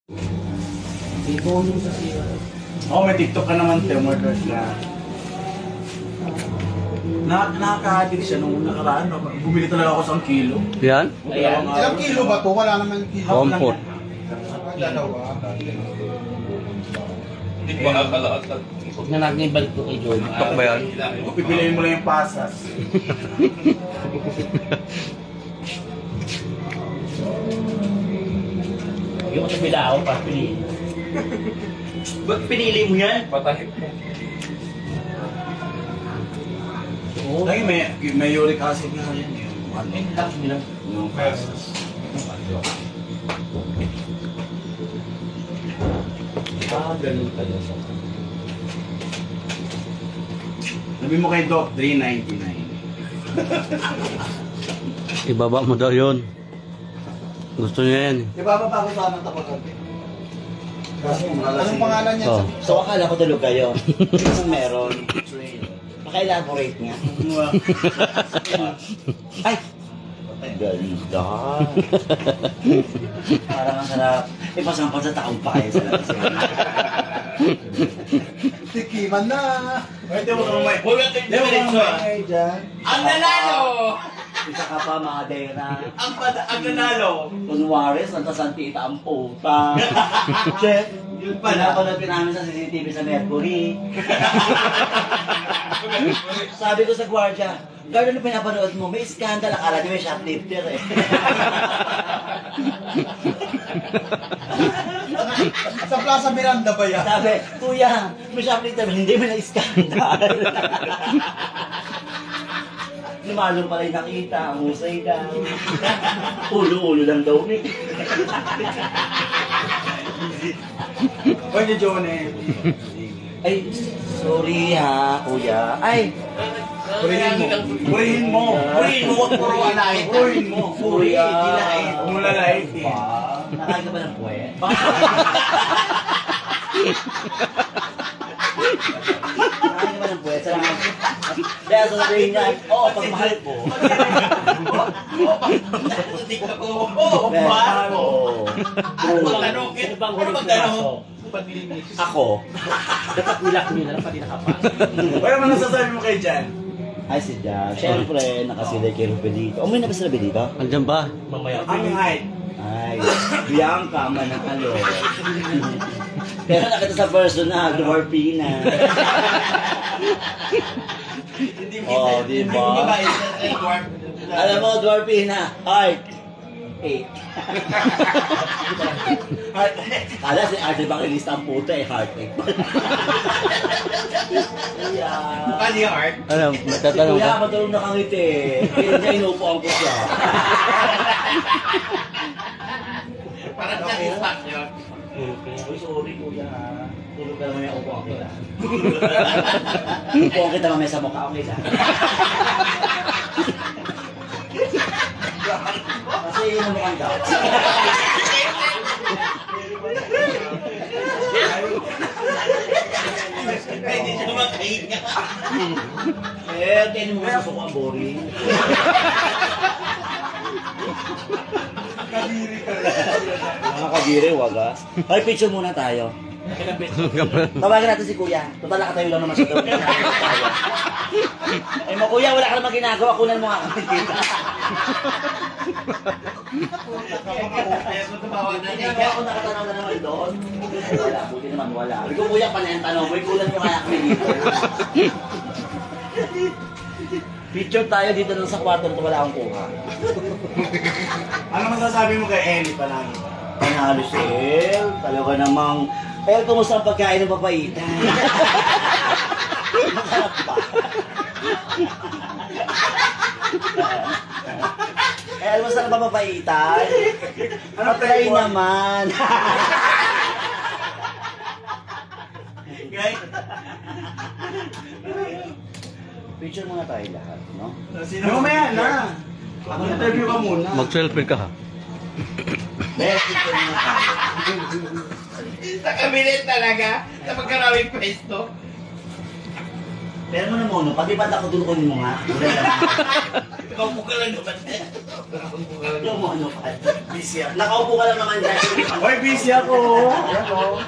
Oh, may TikTok ka naman, Temorders na. Nakaka-addict siya nung nakaraan. Bumili talaga ako sa 1 kilo. Yan? Ayan. Ilang kilo ba to? Wala naman kilo. Comfort. Dalawa. Hindi ko makakalaot. Huwag na natin ibalik ko kay Joy. TikTok ba yan? Pipiliin mo lang yung pasas. Yung sa bilao, pa pinili. Ba't pinili mo yan? Patahip mo. Oo. Lagi may uric acid nga yan. Lock nila. Yung pasas. Ganun pala siya. Sabi mo kay Doc, $3.99. Ibaba mo daw yun. Gusto niya yan. Ibababa ko sana tapagan. Anong pangalan niya? Oh. So akala ko tulog kayo. Kung meron. Maka-elaborate nga. Ay! Ganda. Parang ang sarap. Ipasampan sa taong pa kayo sa labas. Tikiman na. Pwede mo kung may... Huwag natin diretso. Dyan. Ang nanalo! Isa ka pa, Madera. Ang nanalo! Kunwari, Santa Santita ang puta. Chef, yun pala. Pinapanood namin sa CCTV sa Mercury. Sabi ko sa gwardiya, gano'n na pinapanood mo, may skandal, akala niyo may shoplifter eh. Sa Plaza Miranda ba yan? Sabi, kuya, may shoplifter, hindi mo na-skandal. Lumalong pala yung nakita, ang husay daw. Ulo-ulo lang daw eh. Pwede, Johnny. Ay, sorry ha, kuya. Ay, Purihin mo. purihin mo, huwag puruan na ito. Purihin mo. Puri, gilain. Huwag mo lalait eh. Nakain ka ba ng puwet? Nakain ka ba ng puwet? Salamat. Kaya sasabihin niya, oo, pagmahal ko. Oo, pagmahal ko. Ano bang huling pumasok? Ako. Dapat nilak nyo na lang pati nakapasok. Wala mo nasasabi mo kay Jan? Ay, si Jack. Siyempre, nakasilay kay Rubelito. Umuwi na ba si Rubelito? Andyan ba? Mamaya. Ang height. Ay, Bianca, manalo. Pero nakita sa personal, Dwarfina. Oh, di ba? Alam mo, Dwarfina, heart. 8. Kala si Ate Bangilista ang puta eh, heart 8. Kali heart. Ano, matatanong ka? Kuya, matulog na kangiti. Kaya niya inuupuan ko siya. Parang na-distract yun. Uy, sorry kuya. Tulog ka naman yung upuan kita. Upuan kita mamaya sa mukha, okay lang. Kasi yun ang mukhang daw. Hindi siya makahinga. Eh, kaya mo masusuko ang boring. Kadiri ka rin. Mga kagiri, wagas. Ay, picture muna tayo. Tawagan natin si kuya. Total nakatayo lang naman siya doon. Eh mo kuya, wala ka naman ginagawa. Kunan mo nga kami dito. Kaya ako nakatanaw na naman doon. Wala, buti naman wala. Sabi ko kuya, panayan tanong mo. Kunan mo kaya kami dito. Picture tayo dito lang sa kwarto na wala akong kuha. Ano masasabi mo kay Ellie palagi? Panalo si El. Talaga namang... El, kumusta ang pagkain ng papaitan? Masarap ba? El, masarap ba papaitan? Ano Patay flavor? naman. Guys, Picture muna tayo lahat, no? mamaya na. Interview ka muna. Mag-selfie ka ha. Best picture muna tayo. Sa kabinet talaga. Sa magkarawing pwesto. Pero mo na mono, pati ba't ako tulungan mo nga? Nakaupo ka lang naman. Yung mono pa. Nakaupo ka lang naman dyan. Hoy, busy ako. Ayan o.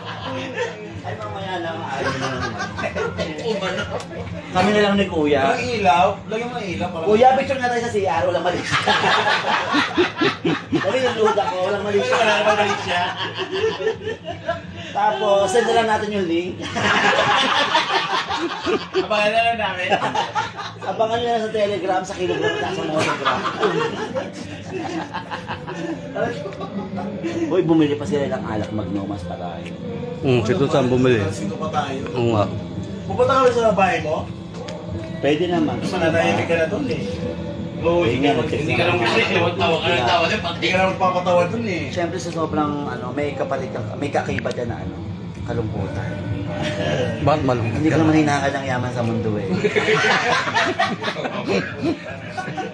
Ay, mamaya lang. Ayaw mo na naman. Oo ba na? Kami na lang ni Kuya. Walang ilaw. Lagyan mo ng ilaw. para- Kuya, picture na tayo sa CR. Walang mali siya. Dali yung load ako. Walang mali siya. Wala naman na siya. Tapos, send na lang natin yung link. Abangan na lang namin. Abangan nyo na sa Telegram, sa Kilogram, at sa Monogram. Uy, bumili pa sila ng alak magnomas pa tayo. Si Tutan bumili. Sino pa tayo? Oo nga. Pupunta ka rin sa bahay mo? Pwede naman. Mananahimik ka na doon eh. Oo, hindi ka lang kasi. Tawa ka lang tawa din. Hindi ka na magpapatawa doon eh. Siyempre sa sobrang may kapalit may kakiba dyan na kalungkutan. Bakit malungkot Hindi ka ko naman na? hinahangad ang yaman sa mundo eh.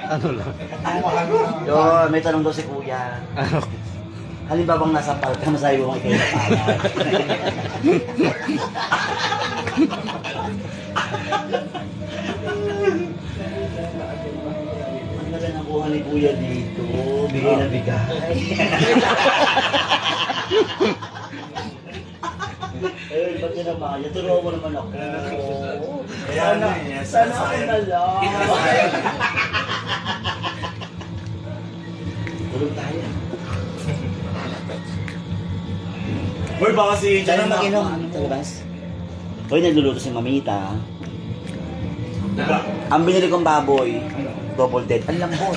Ano lang? Yun, may tanong daw si Kuya. Ano? Halimbawa bang nasa park ka, masabi mo kayo na pala. Ang ganda ng kuha ni Kuya dito. Bigay na bigay. Eh, ba't yun naman? Turuan mo naman ako. Sana Sana ako na lang. Tulog tayo. Hoy, baka si Diyan Jan ang mag-inom. Sa labas. Hoy, nagluluto si Mamita. Ang binili kong baboy, double dead. Ang lambot.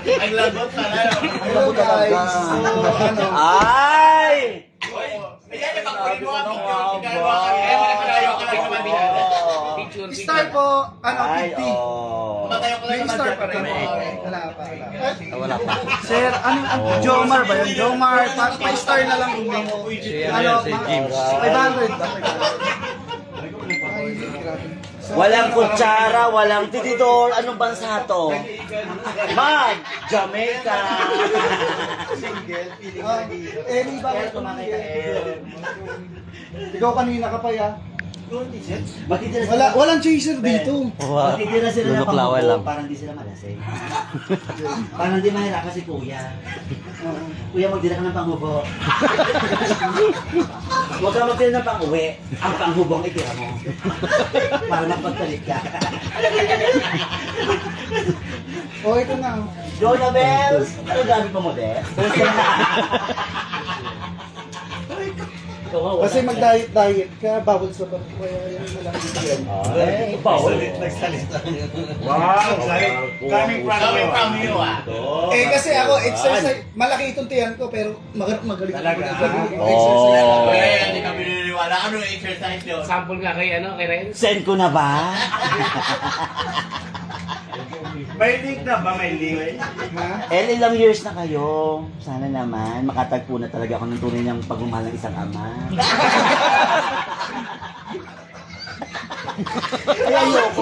Ang lagot pala. Ang lambot talaga. ano? Ay! Ayan, ipagpuli mo ang picture. Ginagawa ka. Kaya wala palayo ka lang naman binala. Picture, Star po, ano, Ay, 50. oh. Matayo ka lang May naman star dyan. pa rin. Wala pa. Wala pa. Sir, ano, Jomar ba yun? Jomar, may star na lang kung may ano, Si James. 500 ba? Walang kutsara, walang titidor. Anong bansa to? Man! Jamaica! Eri ba? Kaya tumakay ka, eh. Ikaw kanina ka pa ya. Magtitira sila. Walang chaser dito. Wow. Magtitira sila ng Lulok-laway pangbubo lang. para hindi sila malasing. Para hindi mahirapan si Kuya. Kuya, magtira ka ng panghubo. Huwag ka magtira ng pang-uwi. Ang panghubong itira mo. Para magpagpalit ka. O, ito na. Jonah Bells! Ano gamit mo mo, de? Kasi mag-diet ka, bawal sa bang. Kaya yan malaki yan. Ay, bawal. Wow, coming from you ah. Eh kasi ako, exercise, malaki itong tiyan ko, pero magaling ako Talaga? mag-exercise. Oh. Hindi kami naniniwala. Ano yung exercise yun? Sample nga kay Renz. Send ko na ba? May link na ba? May link? Ha? Ilang years na kayo. Sana naman, makatagpo na talaga ako ng tunay ng pagmamahal ng isang ama. Ay, ayoko.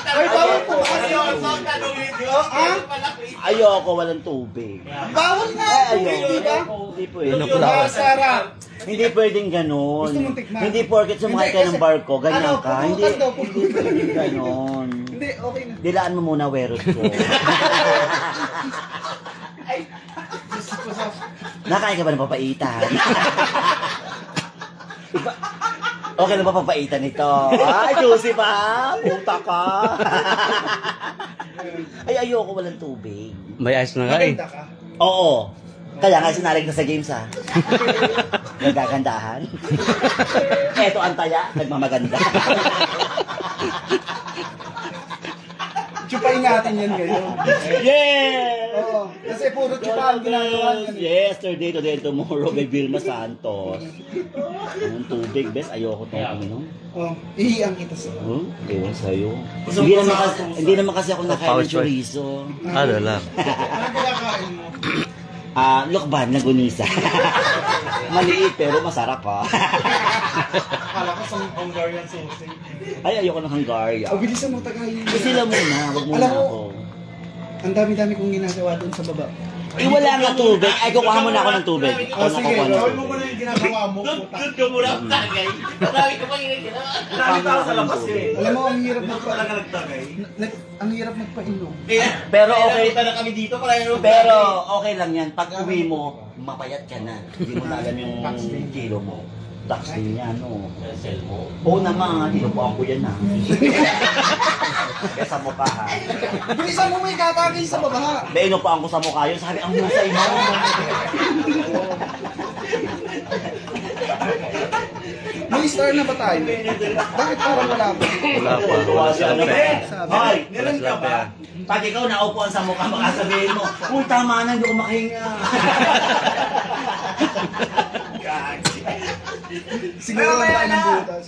Ay, bawal po. Ayoko, walang tubig. Bawal na! Ay, Di ba? Hindi pwede. Ah, Sarah. Hindi pwedeng ganun. Gusto mong tikman? Hindi porket sumakay Hindi, ka ng kasi- barko, ganyan ano, ka. Hindi, pupukan daw, hindi pwedeng ganun. Hindi, okay na. Dilaan mo muna werot ko. Nakain ka ba ng papaitan? Okay na ba papaitan ito? Ay, juicy pa! Puta ka! Ay, ayoko walang tubig. May ice na nga eh. Maganda ka. Oo. Kaya nga sinalig na sa games ha. Nagagandahan. Eto ang taya, nagmamaganda. Chupain natin yan ngayon. Yeah! Oo. Kasi puro chupa ang ginagawa niyan. Yesterday, today, and tomorrow, may Vilma Santos. Anong tubig, bes? Ayoko itong uminom. Oh, ihiyang kita sa. Huh? Ewan sa'yo. Hindi naman kasi ako nakain ng Pouch, pouch. chorizo. Ano lang. Ano kinakain mo? Lokban na gunisa. Maliit pero masarap ha. Akala ko sa Hungarian sausage. Ay, ayoko ng Hungaria. O, bilisan mo tagayin mo. Sila muna, wag muna Alam mo, ako. ang dami-dami kong ginagawa doon sa baba. wala nga tubig. Ay, kukuha muna ako ng tubig. Oh, sige. Gawin mo muna yung ginagawa mo. Doon ka muna ang tagay. Marami ka pang ginagawa. Dami tao sa labas eh. Alam mo, ang hirap Hindi ko talaga nagtagay. ang hirap magpainom. Pero okay. Nakita na kami dito para yung Pero okay lang yan. Pag uwi mo, mapayat ka na. Hindi mo na alam yung kilo mo. Tax din yan, no? Sell mo? Oo naman, tinupuan ko yan, ha? Kaya sa mukha, ha? Bilisan mo may kakagay sa babaha. May inupuan ko sa mukha yun. Sabi, ang husay mo. May star na ba tayo? Bakit parang wala pa? Wala pa. Tuwa siya. Hoy, Meron ka ba? pag ikaw naupuan sa mukha, baka sabihin mo, uy, tama na, hindi ko makahinga. Siguro ang daan ng butas.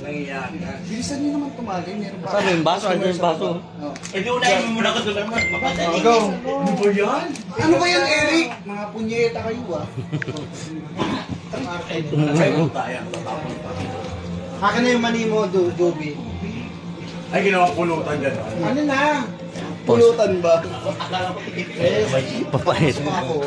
Nangyayari ka. Bilisan nyo naman tumagay. Meron ba? Sabi yung baso, ano yung baso? Oh. Eh di unahin mo muna ko doon naman. Mapadali. Go. Ano ba yan? Ano ba yan, Eric? Mga punyeta kayo, ah. Tayo. Tatapon pa. Akin na yung mani mo, Joby. Ay, ginawa pulutan dyan. Ano na? Pulutan ba? Papait. Ako.